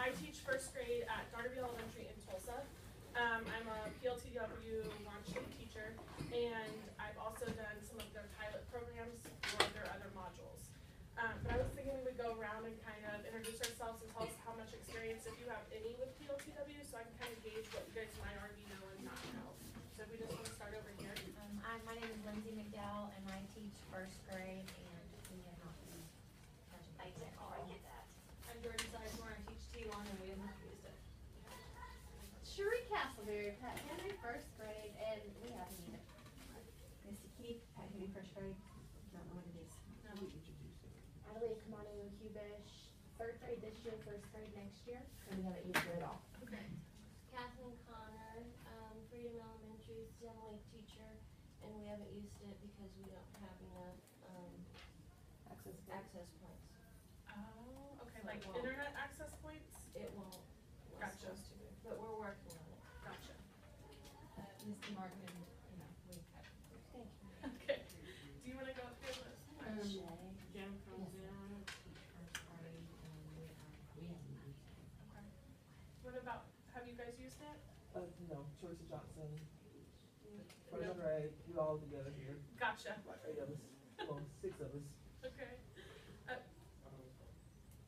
I teach first grade at Daranby Elementary in Tulsa. I'm a PLTW launch day teacher, and I've also done some of their pilot programs for their other modules. But I was thinking we would go around and kind of introduce ourselves and tell us how much experience, if you have any, with PLTW, so I can kind of gauge what you guys might already know and not know. So if we just want to start over here. My name is Lindsay McDowell, and I teach first grade, and we have not been touching base yet. Oh, I get that. I'm Jordan Sizemore, I teach T1 and we have not used it. Cherie Castleberry, Pat Henry, first grade, and we haven't either. Missy Keith, Pat Henry, first grade, don't know what it is. Adelie Kamano Hubish, third grade this year, first grade next year. And we haven't used it at all. Okay. Kathleen Connor, Freedom Elementary, STEM Link teacher, and we haven't used it because we don't have enough access points. Oh, okay, So like it won't. internet access points? It won't. Gotcha. Supposed to be, but we're working on it. Gotcha. Mr. Martin, you know, we have. Thank you. Okay. Do you want to go up here with? Jim comes in. First grade, we haven't used it. Okay. What about, have you guys used it? No, Teresa Johnson. First grade, we all together here, Gotcha. like 8 of us, well, 6 of us. Okay.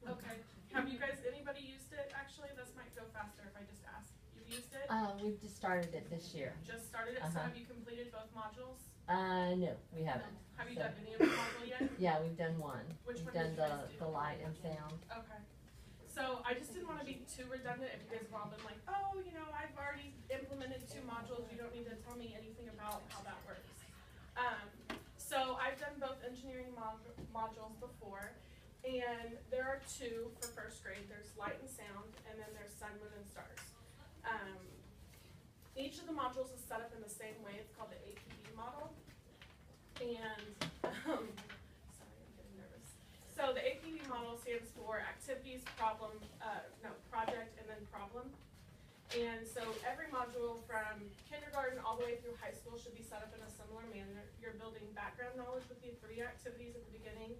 Okay. Have you guys, anybody used it actually? This might go faster if I just ask. You've used it? We've just started it this year. Just started it, so Uh-huh. have you completed both modules? No, we haven't. Have you So- done any of the module yet? Yeah, we've done one. Which We've one did done you guys do? the light and sound. Okay. So I just didn't want to be too redundant if you guys have all been like, oh, you know, I've already implemented 2 modules, you don't need to tell me anything about how that works. So I've done both engineering modules before, and there are 2 for first grade. There's light and sound, and then there's sun, moon, and stars. Each of the modules is set up in the same way. It's called the APB model. And, sorry, I'm getting nervous. So the APB model stands for activities, project, and then problem. And so every module from kindergarten all the way through high school should be set up in a similar manner. You're building background knowledge with the 3 activities at the beginning.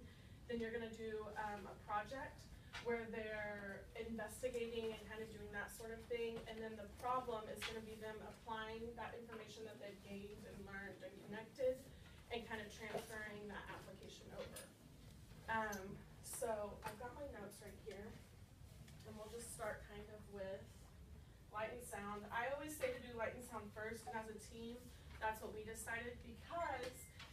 Then you're gonna do a project where they're investigating and kind of doing that sort of thing. And then the problem is gonna be them applying that information that they've gained and learned and connected and kind of transferring that application over. So I've got my notes right here, and we'll just start kind of with light and sound. I always say to do light and sound first, and as a team, that's what we decided, because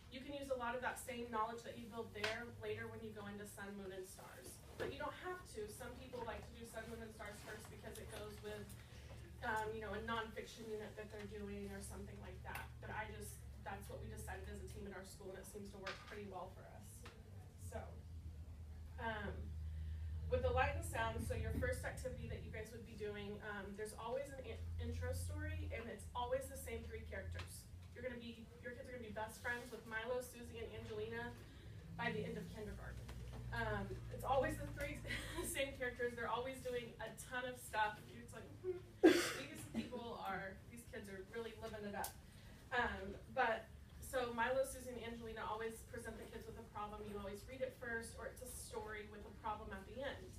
you can use a lot of that same knowledge that you build there later when you go into sun, moon, and stars. But you don't have to. Some people like to do sun, moon, and stars first because it goes with, you know, a nonfiction unit that they're doing or something like that. But that's what we decided as a team in our school, and it seems to work pretty well for us. So, with the light and sound, so your first activity that you guys would be doing, there's always an intro story, and it's always the same 3 characters. Your kids are gonna be best friends with Milo, Susie, and Angelina by the end of kindergarten. It's always the 3 same characters. They're always doing a ton of stuff. It's like, these kids are really living it up. So Milo, Susie, and Angelina always present the kids with a problem. You always read it first, or it's a story with a problem at the end.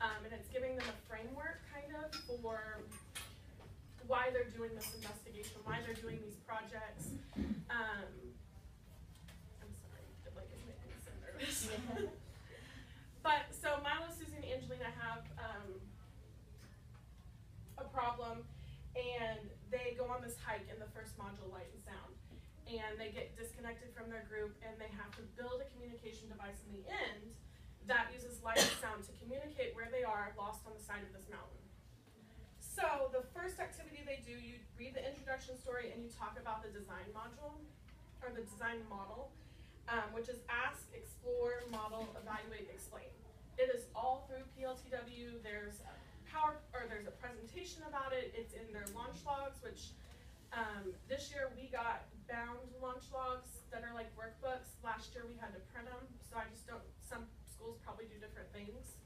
And it's giving them a framework, kind of, for why they're doing this investigation, why they're doing these projects. I'm sorry, like, it's making me so nervous. But, so Milo, Susie, and Angelina have a problem, and they go on this hike in the first module, light and sound. And they get disconnected from their group, and they have to build a communication device in the end that uses light and sound to communicate where they are lost on the side of this mountain. So the first activity they do, you read the introduction story and you talk about the design module, or the design model, which is ask, explore, model, evaluate, explain. It is all through PLTW. There's a presentation about it. It's in their launch logs, which this year we got bound launch logs that are like workbooks. Last year we had to print them, so some schools probably do different things.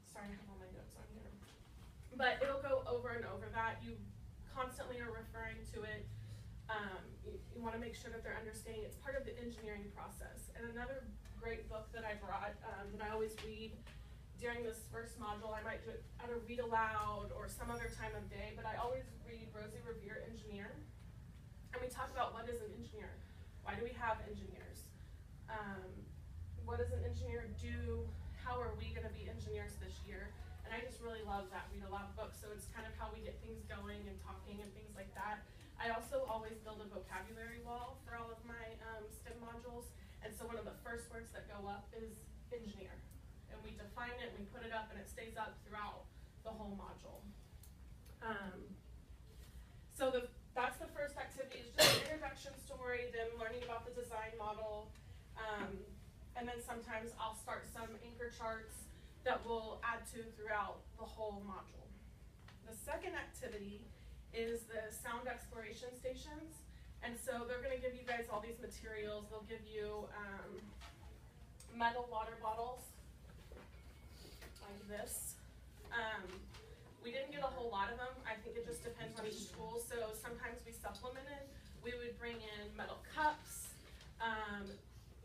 Sorry, I have all my notes on here. But it'll go over and over that. You constantly are referring to it. You want to make sure that they're understanding it's part of the engineering process. And another great book that I brought, that I always read during this first module, I might do it at a read aloud or some other time of day, but I always read Rosie Revere, Engineer. And we talk about what is an engineer? Why do we have engineers? What does an engineer do? How are we gonna be engineers this year? And I just really love that read aloud book, so it's kind of how we get things going and talking and things like that. I also always build a vocabulary wall for all of my STEM modules, and so one of the first words that go up is engineer. And we define it, we put it up, and it stays up throughout the whole module. That's the first activity, is just an introduction story, then learning about the design model, and then sometimes I'll start some anchor charts that we'll add to throughout the whole module. The second activity is the sound exploration stations, and so they're gonna give you guys all these materials. They'll give you metal water bottles, like this. We didn't get a whole lot of them. I think it just depends on each school. So sometimes we supplemented. We would bring in metal cups,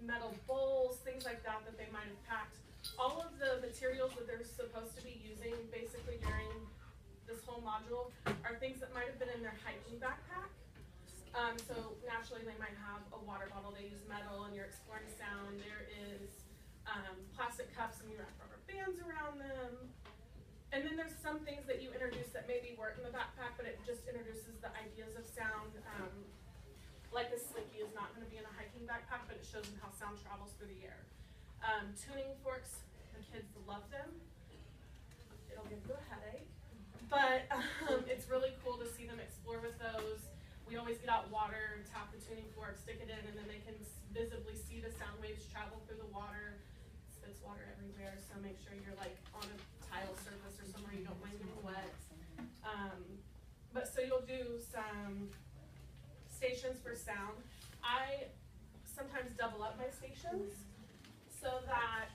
metal bowls, things like that they might have packed. All of the materials that they're supposed to be using basically during this whole module are things that might have been in their hiking backpack. So naturally they might have a water bottle. They use metal and you're exploring sound. There is plastic cups and you wrap rubber bands around them. And then there's some things that you introduce that maybe weren't in the backpack, but it just introduces the ideas of sound. Like a slinky is not gonna be in a hiking backpack, but it shows them how sound travels through the air. Tuning forks, the kids love them. It'll give you a headache, but it's really cool to see them explore with those. We always get out water, tap the tuning fork, stick it in, and then they can visibly see the sound waves travel through the water. It spits water everywhere, so make sure you're like on a tile surface or somewhere you don't mind getting wet. But so you'll do some stations for sound. I sometimes double up my stations so that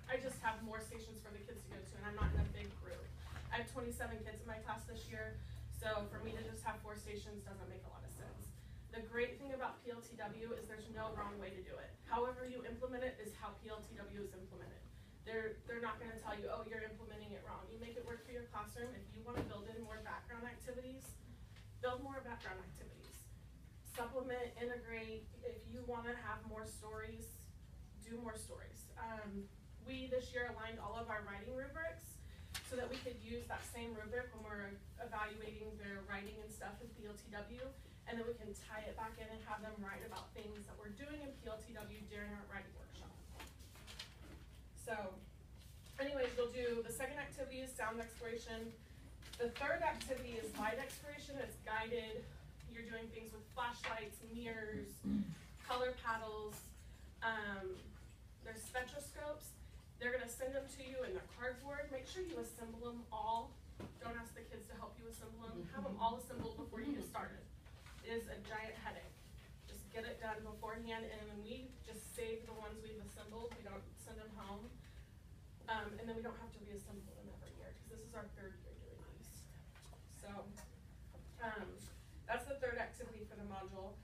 I just have more stations for the kids to go to, and I'm not in a big group. I have 27 kids in my class this year, so for me to just have 4 stations doesn't make a lot of sense. The great thing about PLTW is there's no wrong way to do it. However you implement it is how PLTW is implemented. They're not gonna tell you, oh, you're implementing it wrong. You make it work for your classroom. If you wanna build in more background activities, build more background activities. Supplement, integrate. If you wanna have more stories, do more stories. We this year aligned all of our writing rubrics so that we could use that same rubric when we're evaluating their writing and stuff in PLTW, and then we can tie it back in and have them write about things that we're doing in PLTW during our writing workshop. So, anyways, you'll do the second activity is sound exploration. The third activity is light exploration. It's guided. You're doing things with flashlights, mirrors, color paddles. There's spectroscopes. They're gonna send them to you in their cardboard. Make sure you assemble them all. Don't ask the kids to help you assemble them. Have them all assembled before you get started. It is a giant headache. Just get it done beforehand, and then we just save the ones we've assembled. We don't send them home. And then we don't have to reassemble them every year, because this is our 3rd year doing these. So, that's the third activity for the module.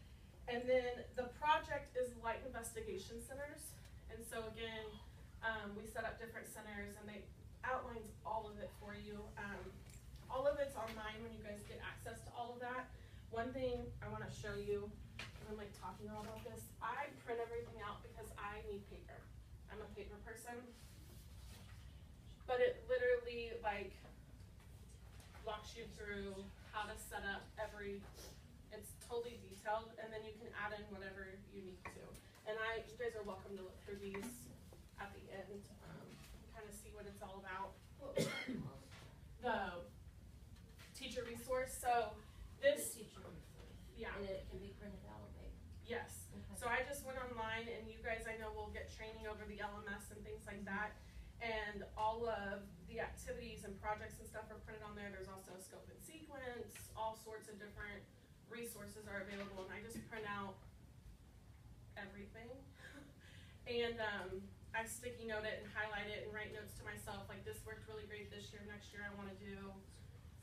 And then the project is light investigation centers. And so again, we set up different centers, and they outlines all of it for you. All of it's online when you guys get access to all of that. One thing I wanna show you, and I'm like talking all about this, I print everything out because I need paper. I'm a paper person. But it literally like walks you through how to set up it's totally detailed, and then you can add in whatever you need to. And you guys are welcome to look through these at the end, kind of see what it's all about. The teacher resource, so this, teacher resource. yeah. And it can be printed out, maybe. Yes, Okay. so I just went online, and you guys, I know will get training over the LMS and things like that. And all of the activities and projects and stuff are printed on there. There's also a scope and sequence, all sorts of different resources are available, and I just print out everything. And I sticky note it and highlight it and write notes to myself, like this worked really great this year, next year I wanna do,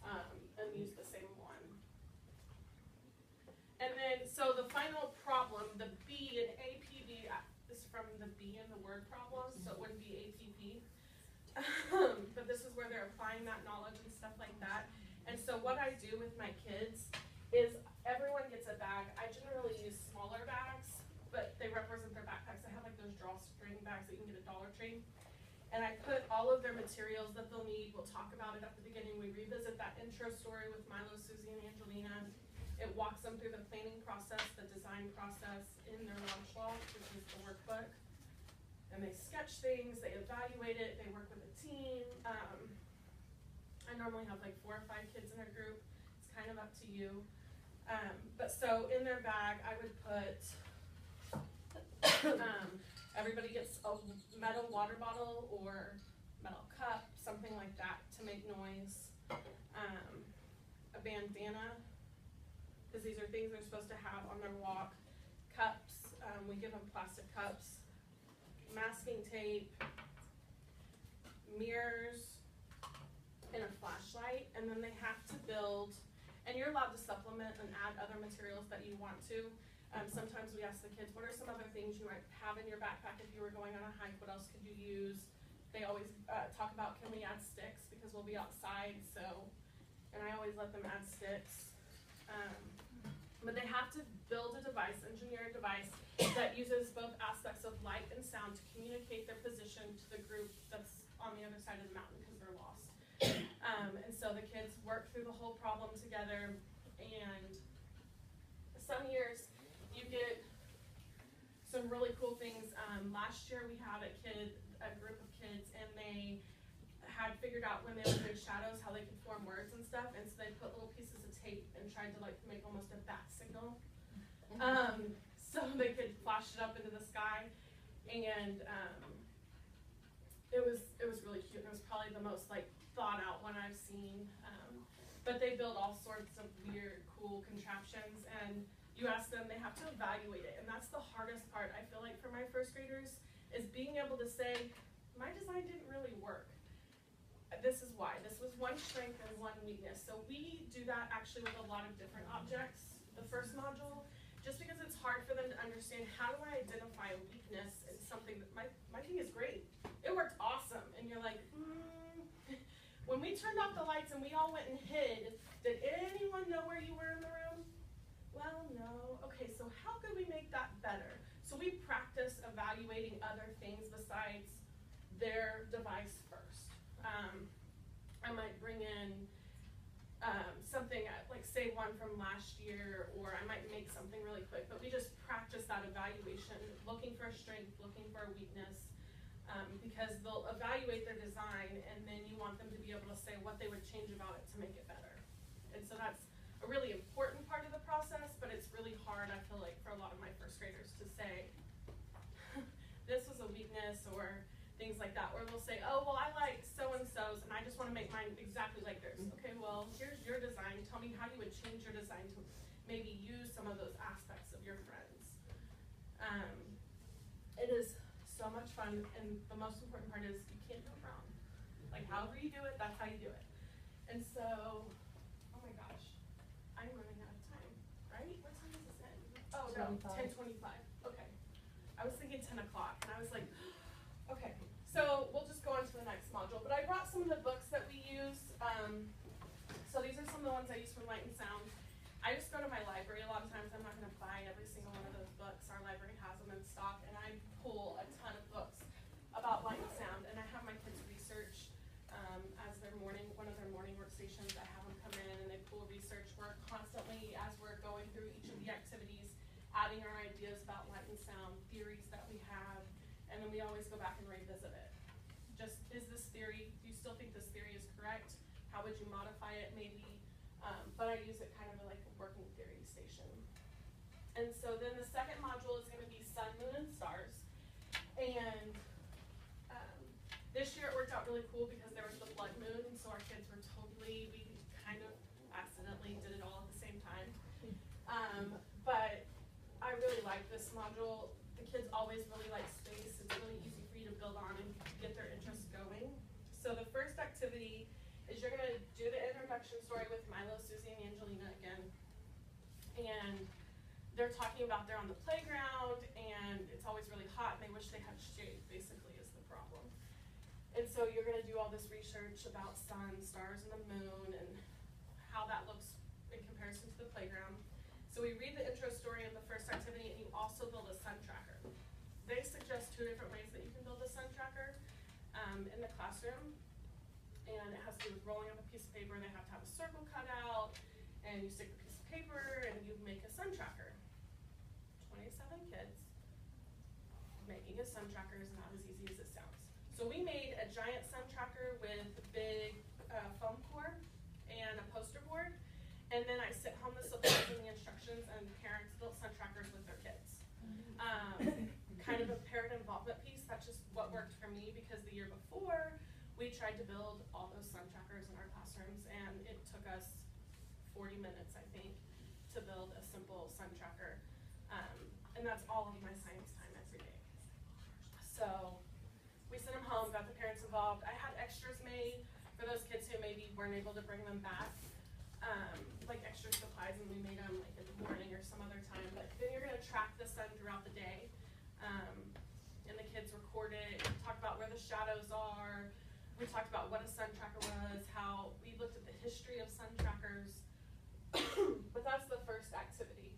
and use the same one. And then, so the final problem, the B in APB, is from the B in the word problem, so it wouldn't be APP. But this is where they're applying that knowledge and stuff like that. And so what I do with my kids is everyone gets a bag. I generally use smaller bags, but they represent their backpacks. I have like those drawstring bags that you can get at Dollar Tree. And I put all of their materials that they'll need. We'll talk about it at the beginning. We revisit that intro story with Milo, Susie, and Angelina. It walks them through the planning process, the design process in their launch log, which is the workbook. And they sketch things, they evaluate it, they work with a team. I normally have like 4 or 5 kids in a group. It's kind of up to you. But so in their bag, I would put, everybody gets a metal water bottle or metal cup, something like that to make noise. A bandana, because these are things they're supposed to have on their walk. Cups, we give them plastic cups. Masking tape, mirrors, and a flashlight, and then they have to build, and you're allowed to supplement and add other materials that you want to. Sometimes we ask the kids, what are some other things you might have in your backpack if you were going on a hike? What else could you use? They always talk about, can we add sticks, because we'll be outside, so, and I always let them add sticks. But they have to build a device, engineer a device that uses both aspects of light and sound to communicate their position to the group that's on the other side of the mountain because they're lost. And so the kids work through the whole problem together, and some years you get some really cool things. Last year we had a group of kids, and they had figured out when they were doing shadows how they could form words and stuff, and so they put little pieces of tape and tried to like make almost a bat signal. So they could flash it up into the sky, and it was really cute. It was probably the most like thought out one I've seen. But they build all sorts of weird, cool contraptions, and you ask them, they have to evaluate it, and that's the hardest part I feel like for my first graders, is being able to say, my design didn't really work. This is why. This was one strength and one weakness. So we do that actually with a lot of different objects. The first module, just because it's hard for them to understand, how do I identify a weakness in something that my thing is great. It worked awesome. And you're like, When we turned off the lights and we all went and hid, did anyone know where you were in the room? Well, no. Okay, so how could we make that better? So we practice evaluating other things besides their device first. I might bring in something, like say one from last year, or I might make something really quick, but we just practice that evaluation, looking for a strength, looking for a weakness, because they'll evaluate their design, and then you want them to be able to say what they would change about it to make it better. And so that's a really important part of the process, but it's really hard, I feel like, for a lot of my first graders to say, this was a weakness, or things like that, where they'll say, oh, well, I like so-and-so's, and I just want to make mine exactly like theirs. Okay, well, here's your design. Tell me how you would change your design to maybe use some of those aspects of your friends. It is so much fun, and the most important part is you can't go wrong. Like, however you do it, that's how you do it. And so, oh my gosh, I'm running out of time, right? What time is this end? Oh, no, 10:25. Okay. I was thinking 10 o'clock, and I was like, okay. So we'll just go on to the next module. But I brought some of the books that we use. So these are some of the ones I use from Light and Sound. I just go to my library a lot of times. I'm not going to buy every single one of those books. Our library has them in stock, and I pull a ton of books about light and sound. And I have my kids research as their one of their morning workstations. I have them come in and they pull research. We're constantly, as we're going through each of the activities, adding our ideas about light and sound, theories that we have, and then we always go back and revisit it. Just, is this theory, do you still think this theory is correct? How would you modify it maybe? But I use it kind of like a working theory station. And so then the second module is going to be sun, moon, and stars. And this year it worked out really cool because there was the blood moon, and so our kids were we kind of accidentally did it all at the same time. But I really like this module. The kids always really like space. It's really easy for you to build on and get their interest going. So the first activity is you're going to do the introduction story with Milo, Susie, and Angelina again. And they're talking about they're on the playground, and it's always always really hot and they wish they had shade, basically, is the problem. And so you're gonna do all this research about sun, stars, and the moon, and how that looks in comparison to the playground. So we read the intro story in the first activity, and you also build a sun tracker. They suggest 2 different ways that you can build a sun tracker in the classroom. And it has to do with rolling up a piece of paper. They have to have a circle cut out, and you stick the piece of paper, and you make a sun tracker. 27 kids. Making a sun tracker is not as easy as it sounds. So we made a giant sun tracker with a big foam core and a poster board. And then I sent home the supplies and the instructions, and parents built sun trackers with their kids. Kind of a parent involvement piece. That's just what worked for me, because the year before, we tried to build all those sun trackers in our classrooms, and it took us 40 minutes, I think, to build a simple sun tracker. And that's all of my science time every day. So we sent them home, got the parents involved. I had extras made for those kids who maybe weren't able to bring them back, like extra supplies, and we made them like in the morning or some other time. But then you're gonna track the sun throughout the day. And the kids record it, talk about where the shadows are. We talked about what a sun tracker was, how we looked at the history of sun trackers. But that's the first activity.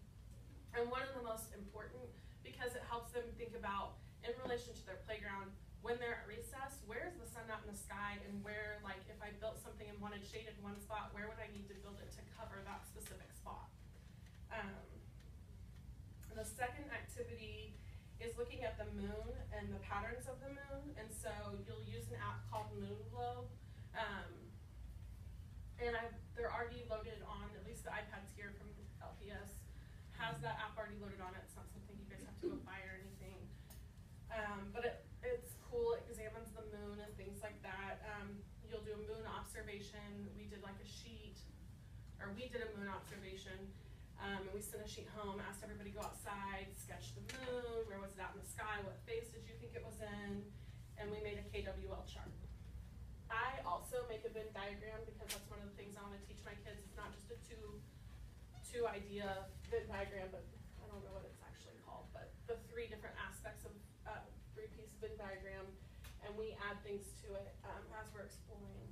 And one of the most important, because it helps them think about, in relation to their playground, when they're at recess, where's the sun out in the sky, and where, like, if I built something and wanted shade in one spot, where would I need to build it to cover that specific spot? The second activity is looking at the moon and the patterns of the moon, and so you'll use an app called Moon Globe. And they're already loaded on, at least the iPads here from LPS has that app already loaded on it. It's not something you guys have to go buy or anything. But it's cool, it examines the moon and things like that. You'll do a moon observation. We did like a sheet, or we did a moon observation. And we sent a sheet home, asked everybody to go outside, sketch the moon, where was it out in the sky, what phase did you think it was in, and we made a KWL chart. I also make a Venn diagram, because that's one of the things I want to teach my kids. It's not just a two idea Venn diagram, but I don't know what it's actually called, but the 3 different aspects of 3-piece Venn diagram, and we add things to it as we're exploring.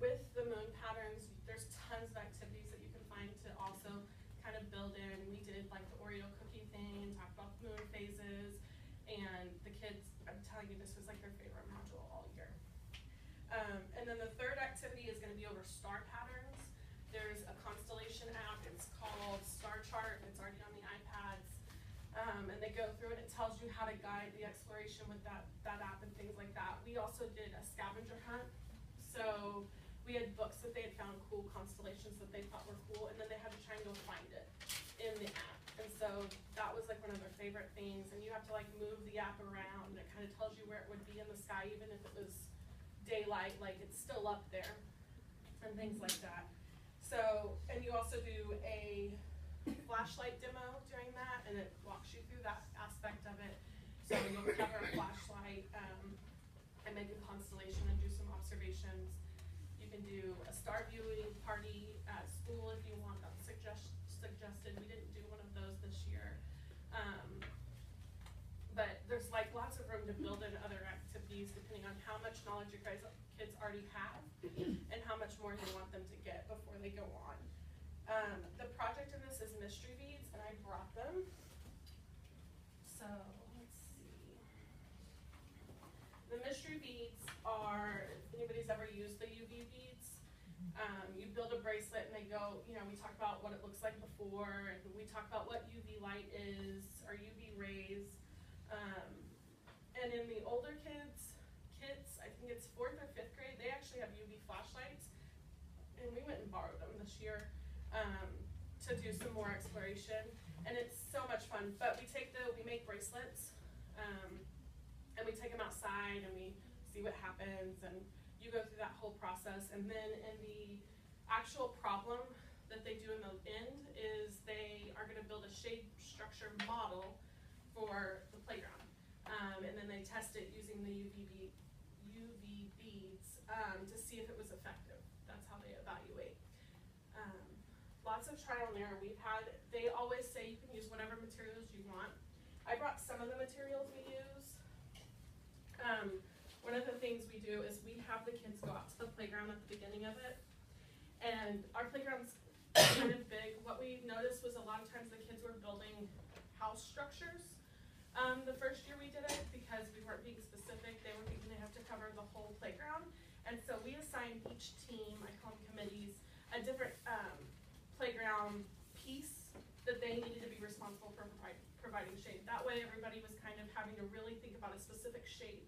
With the moon patterns, there's tons of activities that you can find to also kind of build in. We did like the Oreo cookie thing, and talked about the moon phases, and the kids, I'm telling you, this was like their favorite module all year. And then the third activity is gonna be over star patterns. There's a constellation app, it's called Star Chart, it's already on the iPads. And they go through and it tells you how to guide the exploration with that app and things like that. We also did a scavenger hunt. So we had books that they had found cool constellations that they thought were cool, and then they had to try and go find it in the app. And so that was like one of their favorite things, and you have to like move the app around, and it kind of tells you where it would be in the sky, even if it was daylight, like it's still up there, and things like that. So, and you also do a flashlight demo during that, and it walks you through that aspect of it. So you'll cover a flashlight and make a constellation and do some observations. You can do a star viewing party at school if you want. That's suggested. We didn't do one of those this year. But there's like lots of room to build in other activities depending on how much knowledge your kids already have and how much more you want them to get before they go on. The project in this is mystery beads, and I brought them. So let's see. The mystery beads are, if anybody's ever used the UV beads, you build a bracelet and they go, you know, we talk about what it looks like before, and we talk about what UV light is, or UV rays. And in the older kits, I think it's 4th or 5th grade, they actually have UV flashlights, and we went and borrowed them this year to do some more exploration, and it's so much fun. But we make bracelets, and we take them outside and we see what happens, and you go through that whole process. And then in the actual problem that they do in the end is they are going to build a shade structure model for the playground. And then they test it using the UV beads to see if it was effective. That's how they evaluate. Lots of trial and error. They always say you can use whatever materials you want. I brought some of the materials we use. One of the things we do is we have the kids go out to the playground at the beginning of it. And our playground's kind of big. What we noticed was a lot of times the kids were building house structures. The first year we did it, because we weren't being specific, they were thinking they have to cover the whole playground. And so we assigned each team, I call them committees, a different playground piece that they needed to be responsible for providing shade. That way everybody was kind of having to really think about a specific shape.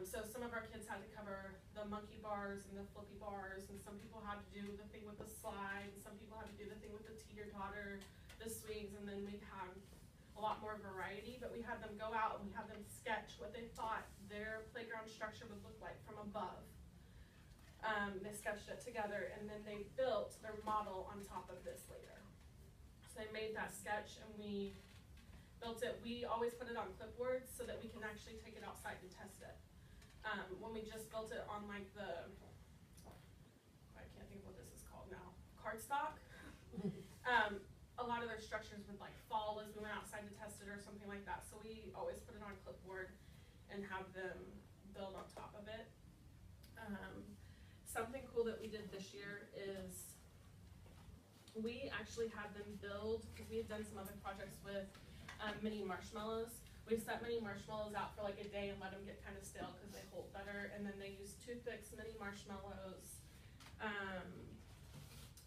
So some of our kids had to cover the monkey bars and the flippy bars, and some people had to do the thing with the slide, and some people had to do the thing with the teeter-totter, the swings, and then we had a lot more variety, but we had them go out and we had them sketch what they thought their playground structure would look like from above. They sketched it together, and then they built their model on top of this later. So they made that sketch and we built it. We always put it on clipboards so that we can actually take it outside and test it. When we just built it on like the, I can't think of what this is called now, cardstock. A lot of their structures would like fall as we went outside to test it or something like that. So we always put it on clipboard and have them build on top of it. Something cool that we did this year is we actually had them build, because we had done some other projects with mini marshmallows. We set mini marshmallows out for like a day and let them get kind of stale because they hold better. And then they use toothpicks, mini marshmallows.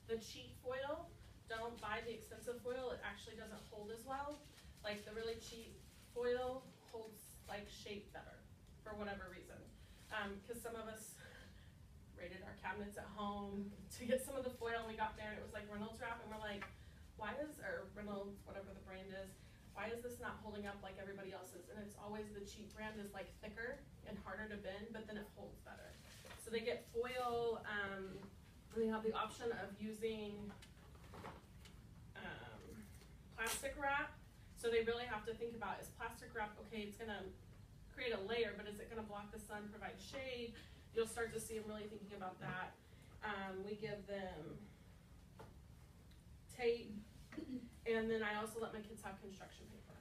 The cheap foil, don't buy the expensive foil. It actually doesn't hold as well. Like the really cheap foil holds like shape better for whatever reason. Because some of us raided our cabinets at home to get some of the foil, and we got there and it was like Reynolds wrap, and we're like, why is, or Reynolds, whatever the brand is, why is this not holding up like everybody else's? And it's always the cheap brand is like thicker and harder to bend, but then it holds better. So they get foil, and they have the option of using plastic wrap. So they really have to think about, is plastic wrap, okay, it's gonna create a layer, but is it gonna block the sun, provide shade? You'll start to see them really thinking about that. We give them tape, and then I also let my kids have construction paper.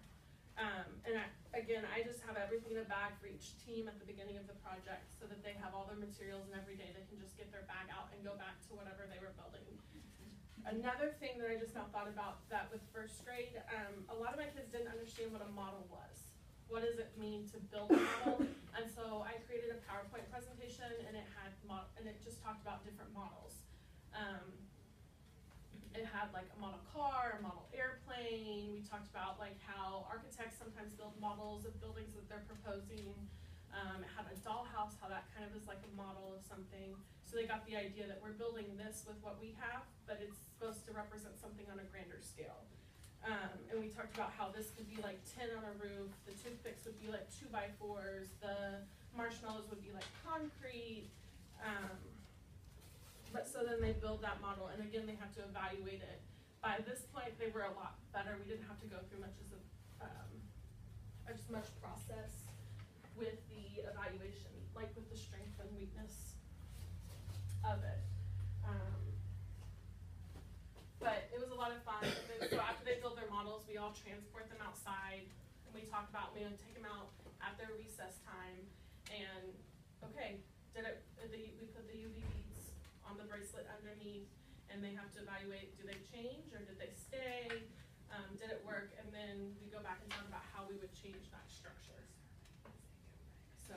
And I just have everything in a bag for each team at the beginning of the project so that they have all their materials, and every day they can just get their bag out and go back to whatever they were building. Another thing that I just now thought about that with first grade, a lot of my kids didn't understand what a model was. What does it mean to build a model? And so I created a PowerPoint presentation, and it had and it just talked about different models. It had like a model car, a model airplane. We talked about like how architects sometimes build models of buildings that they're proposing. It had a dollhouse, how that kind of is like a model of something. So they got the idea that we're building this with what we have, but it's supposed to represent something on a grander scale. And we talked about how this could be like tin on a roof, the toothpicks would be like 2x4s, the marshmallows would be like concrete. But so then they build that model, and again they have to evaluate it. By this point they were a lot better. We didn't have to go through much process with the evaluation, like with the strength and weakness of it. But it was a lot of fun. So after they build their models, we all transport them outside, and we talk about, we take them out at their recess time, and okay, we put the UV beads on the bracelet underneath, and they have to evaluate, do they change or did they stay? Did it work? And then we go back and talk about how we would change that structure. So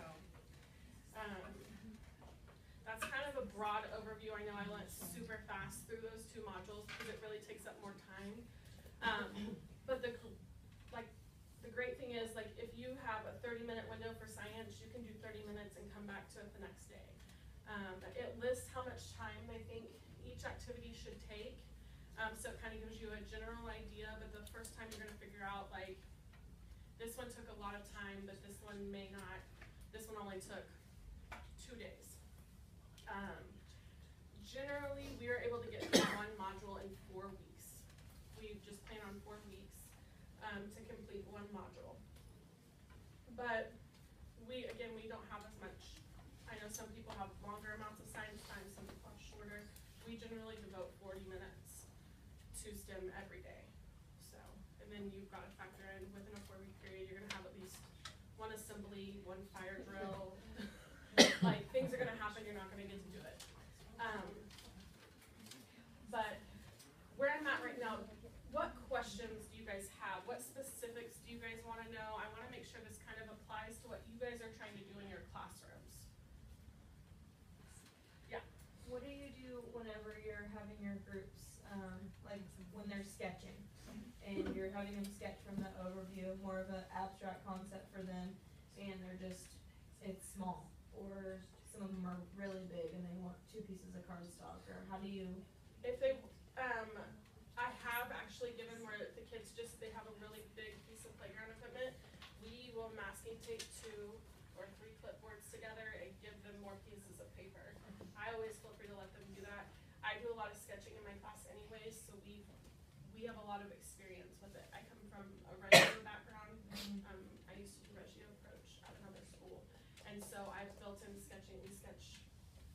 that's kind of a broad overview. I know I went super fast through those two modules because it really takes up more time. But the great thing is, like, if you have a 30-minute window for science, you can do 30 minutes and come back to it the next day. It lists how much time they think each activity should take. So it kind of gives you a general idea, but the first time you're going to figure out, like, this one took a lot of time, but this one may not. This one only took 2 days. Generally, we are able to get through one module in 4 weeks. We just plan on 4 weeks to complete one module. But we don't have as much. I know some people have longer amounts of science time, some people have shorter. We generally devote 40 minutes to STEM every day. So and then you've got to factor in within a 4-week period, you're gonna have at least one assembly, one fire drill. Like, things are gonna happen, you're not gonna get to do it. But where I'm at right now, what questions do you guys have? What specifics do you guys wanna know? I wanna make sure this kind of applies to what you guys are trying to do in your classrooms. Yeah. What do you do whenever you're having your groups, like when they're sketching? And you're having them sketch from the overview, more of an abstract concept for them, and they're just, it's small. Or some of them are really big and they want 2 pieces of cardstock, or how do you? If they, I have actually given where the kids just, they have a really big piece of playground equipment. We will masking tape 2 or 3 clipboards together and give them more pieces of paper. I always feel free to let them do that. I do a lot of sketching in my class anyways, so we have a lot of experience with it. I come from a Reggio background. I used to do Reggio approach at another school. And so I've built in sketching. We sketch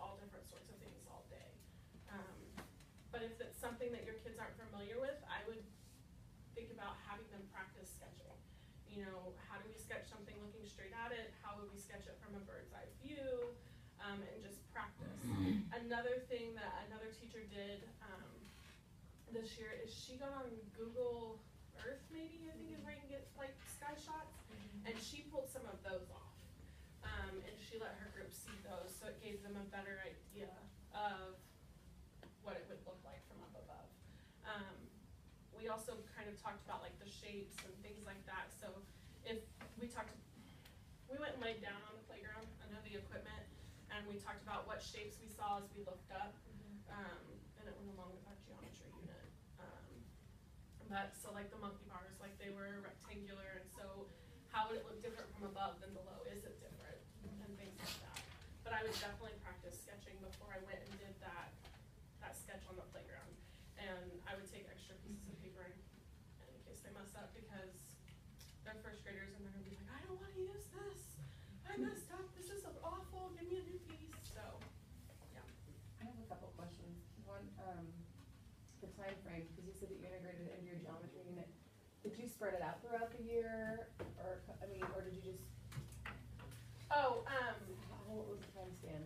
all different sorts of things all day. But if it's something that your kids aren't familiar with, I would think about having them practice sketching. You know, how do we sketch something looking straight at it? How would we sketch it from a bird's eye view? And just practice. Another thing that another teacher did this year is she got on Google Earth, maybe, I think is where you can get like sky shots, and she pulled some of those off. And she let her group see those, so it gave them a better idea of what it would look like from up above. We also kind of talked about like the shapes and things like that. So if we went and laid down on the playground under the equipment, and we talked about what shapes we saw as we looked up, and it went along with our geometry unit. But so like the monkey bars, like they were rectangular, and so how would it look different from above than below? Is it different? And things like that. But I would definitely practice sketching before I went and did that sketch on the playground. And I would take extra pieces of paper in case they mess up, because they're 1st graders and they're gonna be like, I don't wanna use this. I messed up, this is awful, give me a new piece. So, yeah. I have a couple questions. One, the time frame, because you said that you integrated it into your geometry unit. Did you spread it out throughout the year, or or did you just? Oh, What was the time span?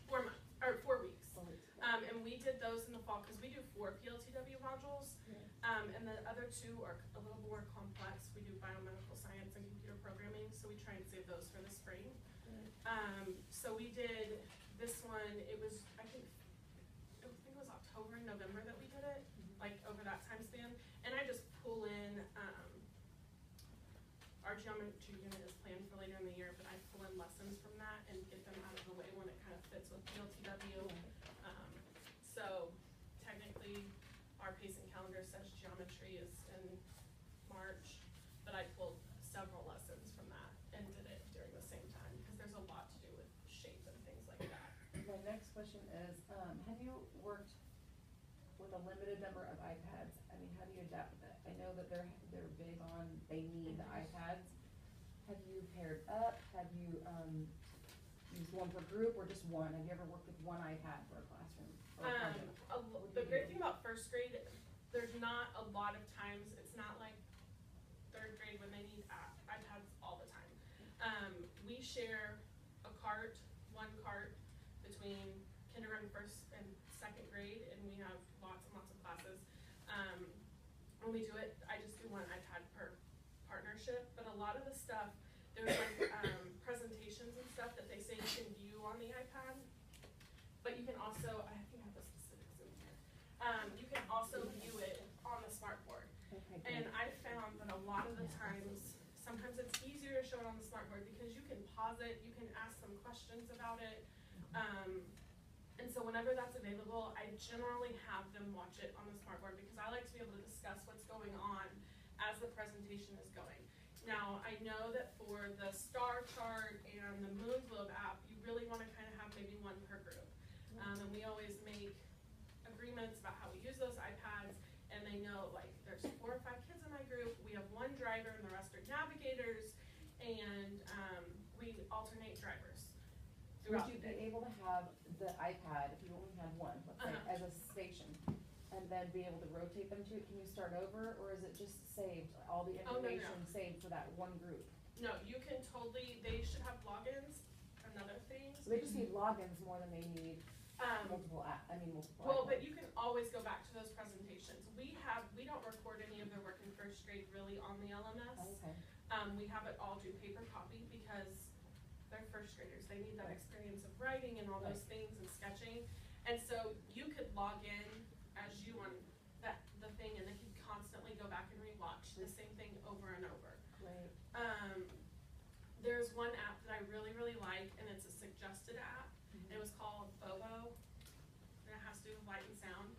4 months, or 4 weeks. 4 weeks. And we did those in the fall, because we do 4 PLTW modules. And the other 2 are a little more complex. We do biomedical science and computer programming, so we try and save those for the spring. So we did this one, it was, I think it was October and November that we did it, like over that time span. And I just pull in, our geometry unit is planned for later in the year, but I pull in lessons from that and get them out of the way when it kind of fits with PLTW. So technically, our pacing calendar says geometry is in March, but I pulled several lessons from that and did it during the same time, because there's a lot to do with shape and things like that. My next question is, have you worked with a limited number of iPads? I mean, how do you adapt that? I know that they're big on, they need the iPads. Have you paired up? Have you used one per group or just one? Have you ever worked with one iPad for a classroom? Or a project? The great thing about 1st grade, there's not a lot of times, it's not like 3rd grade when they need iPads all the time. We share a one cart between kindergarten, 1st and 2nd grade, and we have lots and lots of classes. When we do it, I just do one iPad per partnership, but a lot of the stuff, there's like presentations and stuff that they say you can view on the iPad, but you can also, I think I have the specifics in here, you can also view it on the smartboard. Okay, And I found that a lot of the times, sometimes it's easier to show it on the smartboard because you can pause it, you can ask some questions about it. And so whenever that's available, I generally have them watch it on the smartboard, because I like to be able to discuss what's going on as the presentation is going. Now, I know that for the star chart and the moon globe app, you really want to kind of have maybe one per group. And we always make agreements about how we use those iPads, and they know, like, there's 4 or 5 kids in my group, we have 1 driver and the rest are navigators, and we alternate drivers Would throughout you the day. be able to have the iPad, if you only had one, let's say, as a station, and then be able to rotate them to it? Can you start over, or is it just saved, all the Oh, no, no. information saved for that one group. No, you can totally, they should have logins, another thing. So they just need logins more than they need multiple Well, but iPads. you can always go back to those presentations. We don't record any of their work in first grade really on the LMS. Okay. We have it all do paper copy because they're first graders. They need that experience of writing and all those things and sketching. And so you could log in as you want the thing, and they can constantly go back and rewatch the same thing over and over. Great. There's one app that I really, really like, and it's a suggested app. It was called Bobo, and it has to do with light and sound.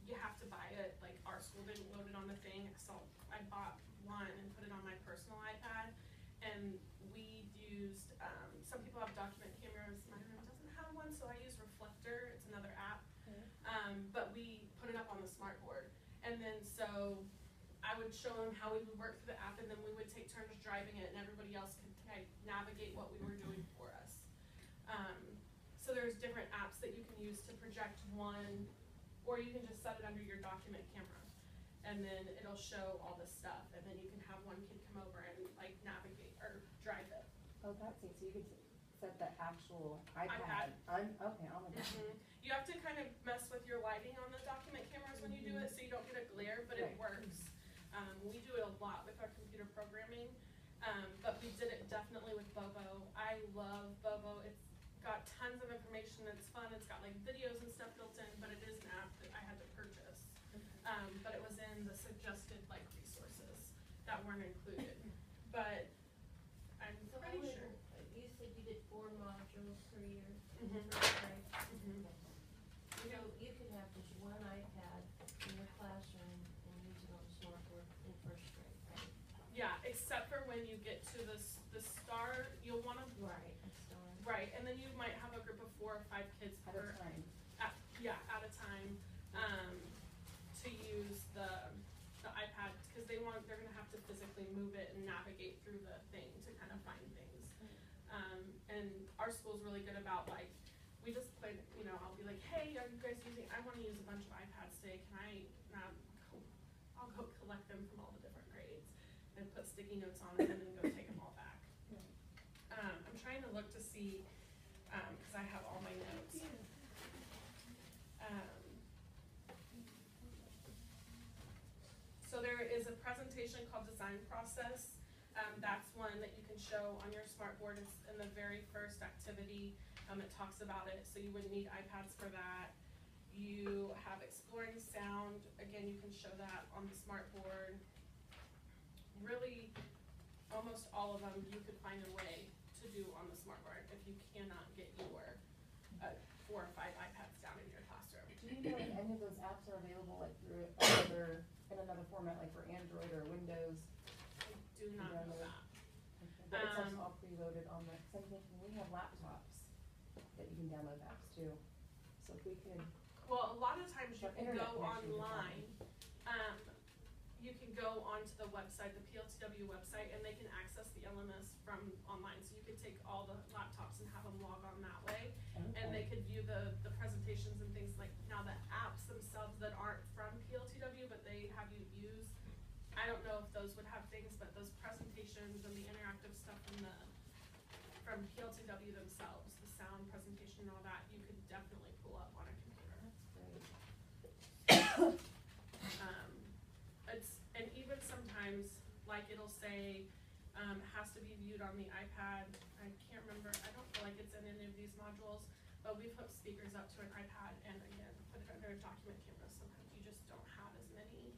You have to buy it, like our school didn't load it on the thing, so I bought one and put it on my personal iPad. And we used, some people have document cameras, my room doesn't have one, so I use Reflector, it's another app. But we put it up on the smart board. And then so I would show them how we would work through the app, and then we would take turns driving it, and everybody else could navigate what we were doing for us. So there's different apps that you can use to project one, or you can just set it under your document camera, and then it'll show all this stuff, and then you can have one kid come over and like navigate or drive it. Oh, that's neat, so you could set the actual iPad. Okay, on the document. You have to kind of mess with your lighting on the document cameras when you do it, so you don't get a glare, but it works. We do it a lot with our computer programming, but we did it definitely with Bobo. I love Bobo. It's got tons of information. It's fun. It's got like videos and stuff built in, but it is an app that I had to purchase. But it was in the suggested like resources that weren't included. But I'm So how pretty many, sure. you said you did 4 modules per year in Mhm. first grade? Mhm. So you could have just one iPad in your classroom and use it on the smartboard in first grade, right? Yeah, except for when you get to the start, you'll want to. Right, that's the one. Right, and then you might have a group of 4 or 5 kids At per a time. at a time to use the iPad, because they're gonna have to physically move it and navigate through the thing to kind of find things. And our school's really good about like, we just play, I'll be like, hey, are you guys I wanna use a bunch of iPads today, can I I'll go collect them from all the different grades and put sticky notes on them and then go take them all back. I'm trying to look to see, cause I have all my notes. So there is a presentation called Design Process. That's one that you can show on your smartboard. It's in the very first activity. It talks about it, so you wouldn't need iPads for that. You have Exploring Sound. Again, you can show that on the smartboard. Really, almost all of them you could find a way to do on the smartboard if you cannot get your 4 or 5 iPads down in your classroom. Do you know if any of those apps are available like through in another format, like for Android or Windows? I do not know that. But it's also all preloaded on the, cause I'm thinking we have laptops that you can download apps too. So if we could, Well, a lot of times you But can internet go connection is online. You can go onto the website, the PLTW website, and they can access the LMS from online. So you could take all the laptops and have them log on that way. And they could view the presentations and things like, now the apps themselves that aren't from PLTW, but they have you use, I don't know if those would have things, but those presentations and the interactive stuff from PLTW themselves, the sound presentation and all that, you could definitely pull up on a computer. that's great. And even sometimes, like it'll say, has to be viewed on the iPad. I can't remember, I don't feel like it's in any of these modules, but we've hooked speakers up to an iPad and again, put it under a document camera. Sometimes you just don't have as many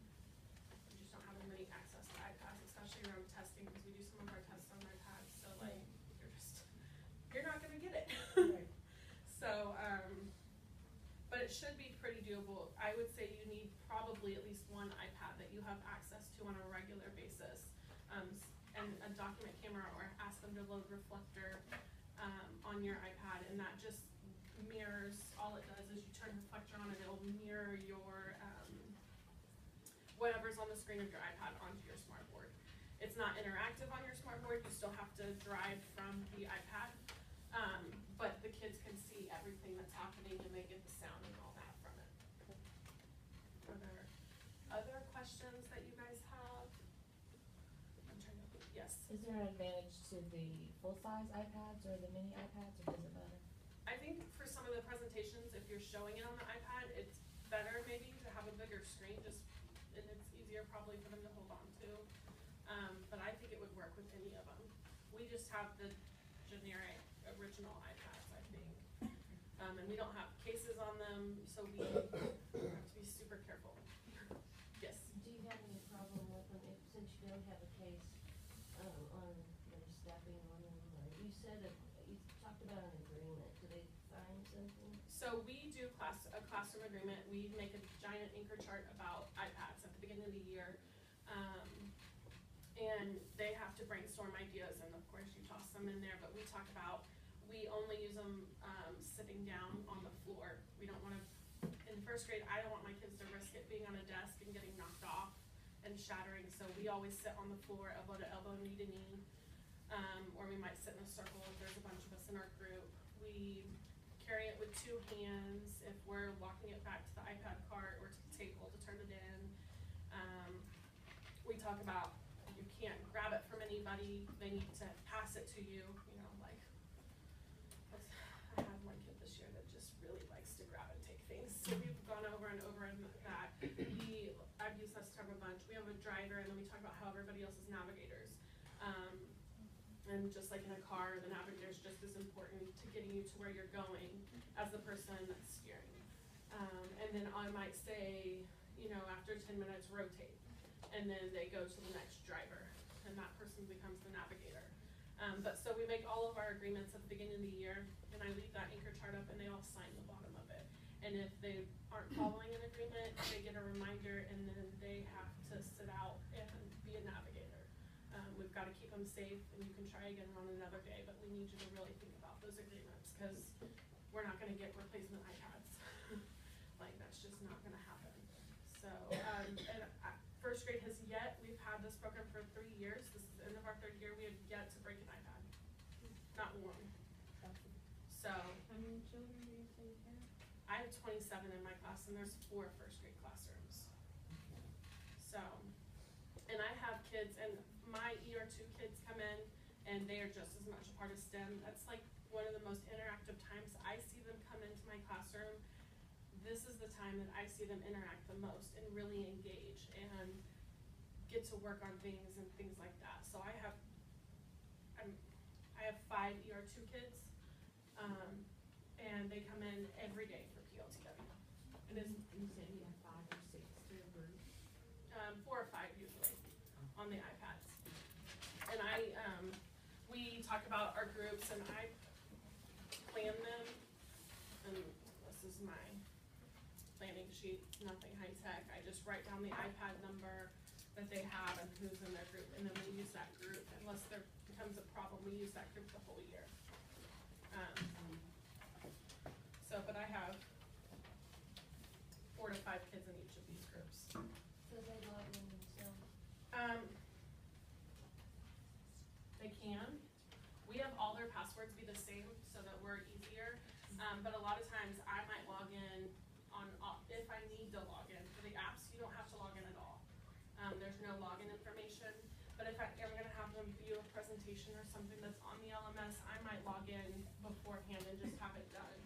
access to iPads, especially around testing, because we do some of our tests on iPads, so like, you're not gonna get it. Right. So, but it should be pretty doable. I would say you need probably at least one iPad that you have access to on a regular basis, and a document camera, or ask them to load Reflector on your iPad, and that just mirrors, all it does is you turn Reflector on and it'll mirror your whatever's on the screen of your iPad onto your smartboard. It's not interactive on your smartboard, you still have to drive from the iPad, but the kids can see everything that's happening and they get the sound and all that from it. Are there other questions that you guys have? Yes. Is there an advantage to the full-size iPads or the mini iPads, or does it matter? I think for some of the presentations, if you're showing it on the iPad, it's better maybe to have a bigger screen, and it's easier probably for them to hold on to. But I think it would work with any of them. We just have the generic original iPads, I think. And we don't have cases on them, so we have to be super careful. Yes? Do you have any problem with them if, since you don't have a case, on their stepping on them, or you said, you talked about an agreement, do they sign something? So we do a classroom agreement. We make a giant anchor chart about iPads at the beginning of the year. And they have to brainstorm ideas, and of course you toss them in there, but we talk about, we only use them sitting down on the floor. We don't wanna, in first grade, I don't want my kids to risk it being on a desk and getting knocked off and shattering, so we always sit on the floor, elbow to elbow, knee to knee. Or we might sit in a circle if there's a bunch of us in our group. We carry it with 2 hands if we're walking it back to the iPad cart or to the table to turn it in. We talk about, you can't grab it from anybody, they need to pass it to you, you know, like, I have one kid this year that just really likes to grab and take things, so we've gone over and over in that. I've used this term a bunch. We have a driver, and then we talk about how everybody else is navigators. And just like in a car, the navigator is just as important to getting you to where you're going as the person that's steering. And then I might say, you know, after 10 minutes, rotate. And then they go to the next driver, and that person becomes the navigator. But so we make all of our agreements at the beginning of the year, and I leave that anchor chart up, and they all sign the bottom of it. And if they aren't following an agreement, they get a reminder, and then they have to sit out and be a navigator. We've got to keep them safe, and you can try again on another day, but we need you to really think about those agreements, because we're not going to get replacement iPads. Like, that's just not going to happen. So, first grade has yet, we've had this program for 3 years. This is the end of our 3rd year. We have yet to break an iPad. Not one. So. How many children do you say you have? I have 27 in my class, and there's 4 first grade classrooms. So, and I have kids, and my ER2 kids come in, and they are just as much a part of STEM. That's like one of the most interactive times I see them come into my classroom. This is the time that I see them interact the most and really engage and get to work on things and things like that. So I have 5 ER2 kids, and they come in every day for PLTW. It is, You said you have 5 or 6 to a group? 4 or 5 usually on the iPads. And we talk about our groups, and I plan them, and this is my planning sheet, nothing high tech. I just write down the iPad number that they have and who's in their group, and then we use that group. Unless there becomes a problem, we use that group the whole year. But I have 4 to 5 kids in each of these groups. So they log in themselves? They can. We have all their passwords be the same so that we're easier. But a lot of times I might log in if I need to log in. For the apps, you don't have to log in at all. There's no login information. But if I am going to have them view a presentation or something that's on the LMS, I might log in beforehand and just have it done.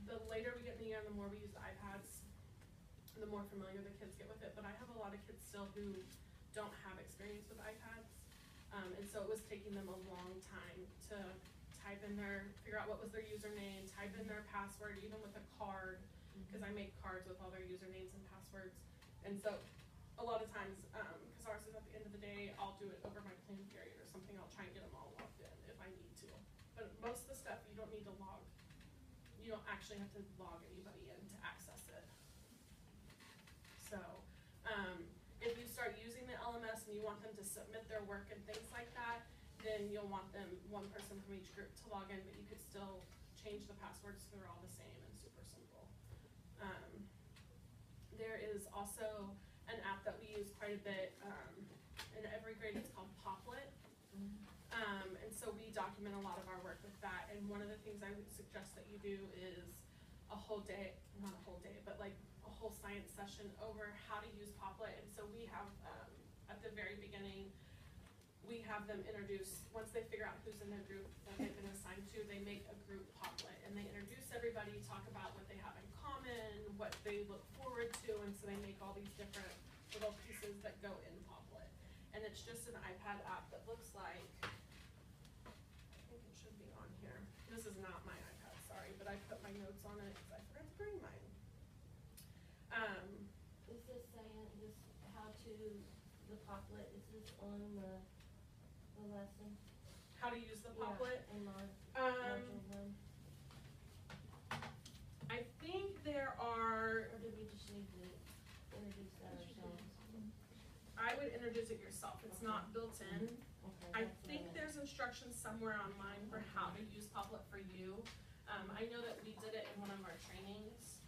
The later we get in the year, the more we use the iPads, the more familiar the kids get with it. But I have a lot of kids still who don't have experience with iPads. And so it was taking them a long time to figure out what was their username, type in their password, even with a card, because I make cards with all their usernames and passwords. And so a lot of times, because ours is at the end of the day, I'll do it over my plan period or something. I'll try and get them all logged in if I need to. But most of the stuff, you don't need to log. You don't actually have to log anybody in to access it. So, if you start using the LMS and you want them to submit their work and things like that, then you'll want them, one person from each group to log in, but you could still change the passwords so they're all the same and super simple. There is also an app that we use quite a bit in every grade. It's called Poplet. And so we document a lot of our work with that. And one of the things I would suggest that you do is a whole day, not a whole day, but like a whole science session over how to use Poplet. And so we have, at the very beginning, we have them introduce, once they figure out who's in their group that they've been assigned to, they make a group Poplet, and they introduce everybody, talk about what they have in common, what they look forward to, and so they make all these different little pieces that go in Poplet. And it's just an iPad app that looks like, I think it should be on here. This is not my iPad, sorry, but I put my notes on it because I forgot to bring mine. Is this saying, this, how to, the Poplet, is this on the lesson? How to use the Poplet? Yeah, in module one? I think there are, Or do we just need to introduce that ourselves? I would introduce it yourself, it's not built in. Okay, I that's think what there's instructions somewhere online for how to use Poplet for you. I know that we did it in one of our trainings.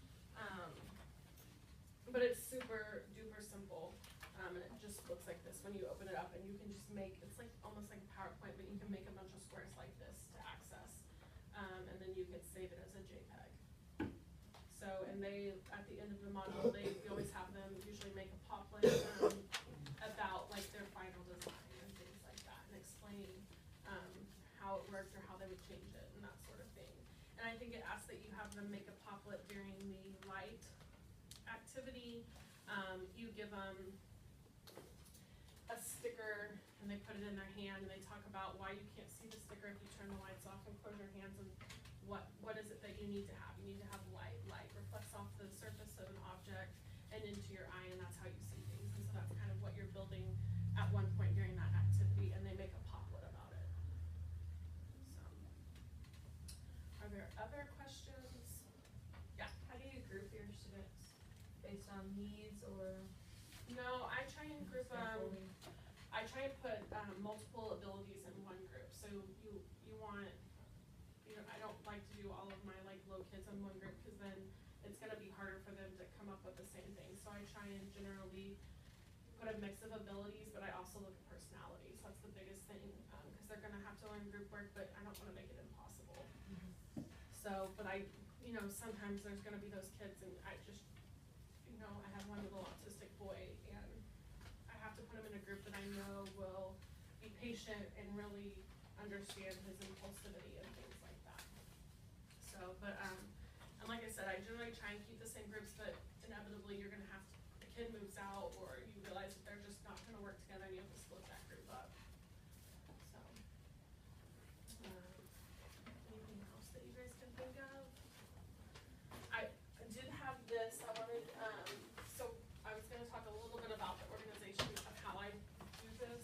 But it's super duper simple, and it just looks like this when you open it up, and you can just make, it's like almost like PowerPoint, but you can make a bunch of squares like this to access, and then you can save it as a JPEG. So, and they, at the end of the module, we always have them usually make a Poplet, about like their final design and things like that, and explain, how it worked or how they would change it and that sort of thing. And I think it asks that you have them make a Poplet during the light activity. You give them a sticker and they put it in their hand and they talk about why you can't see the sticker if you turn the lights off and close your hands, and what is it that you need to have. You need to have light. Light reflects off the surface of an object and into your eye, and that's how you see things. And so that's kind of what you're building at one point during that activity, and they make a Poplet about it. So, are there other questions? Yeah. How do you group your students? Based on needs or? No, I try and group I try and put multiple abilities in one group. So you want, I don't like to do all of my like low kids in one group, because then it's gonna be harder for them to come up with the same thing. So I try and generally put a mix of abilities, but I also look at personalities. That's the biggest thing, because they're gonna have to learn group work, but I don't wanna make it impossible. So, but I, sometimes there's gonna be those kids, and I just, I have one little autistic boy, and I have to put him in a group that I know will be patient and really understand his impulsivity and things like that. So, but, and like I said, I generally try and keep the same groups, but inevitably you're gonna have to, the kid moves out, or you realize that they're just not gonna work together, and you have to split that group up. So, anything else that you guys can think of? I did have this, I wanted, so I was gonna talk a little bit about the organization of how I do this.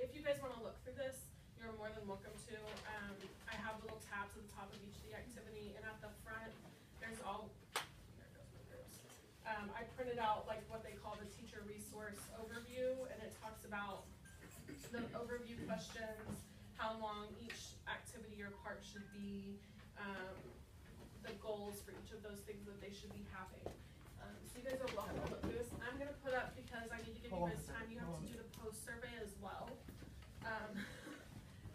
If you guys wanna look through this, you're more than welcome to. I have little tabs at the top of each of the activity, and at the front, there's all, there goes my groups. I printed out like what they call the teacher resource overview, and it talks about the overview questions, how long each activity or part should be, the goals for each of those things that they should be having. So you guys are welcome to look through this. I'm gonna put up, because I need to give you guys time, you have to do the post survey as well,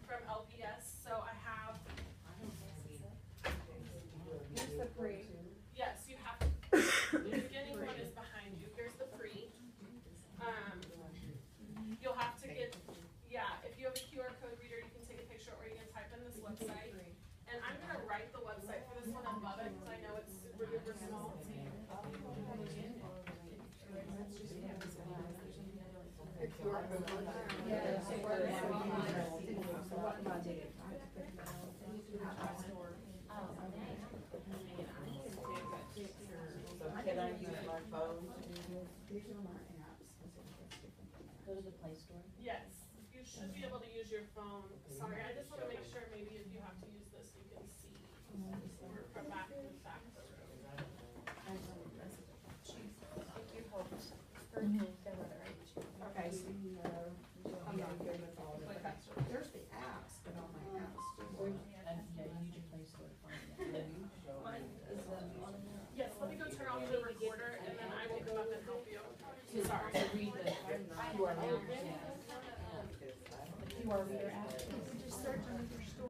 from LPS. So I have, Here's the pre. yes, you have, the beginning one is behind you, here's the pre. You'll have to get, if you have a QR code reader, you can take a picture, or you can type in this website. And I'm gonna write the website for this one above it, because I know it's super duper small. Can I use my phone? Go to the Play Store? Yes, you should be able to use your phone. Sorry, I just wanna make sure maybe if you have to use this, you can see. We're from back in the back of the room. Okay, so I'm not good with all of that. There's the apps, but all my apps do. Yes, let me go turn off the recorder, and then I will go up and help you. Sorry. QR reader app. Just search on your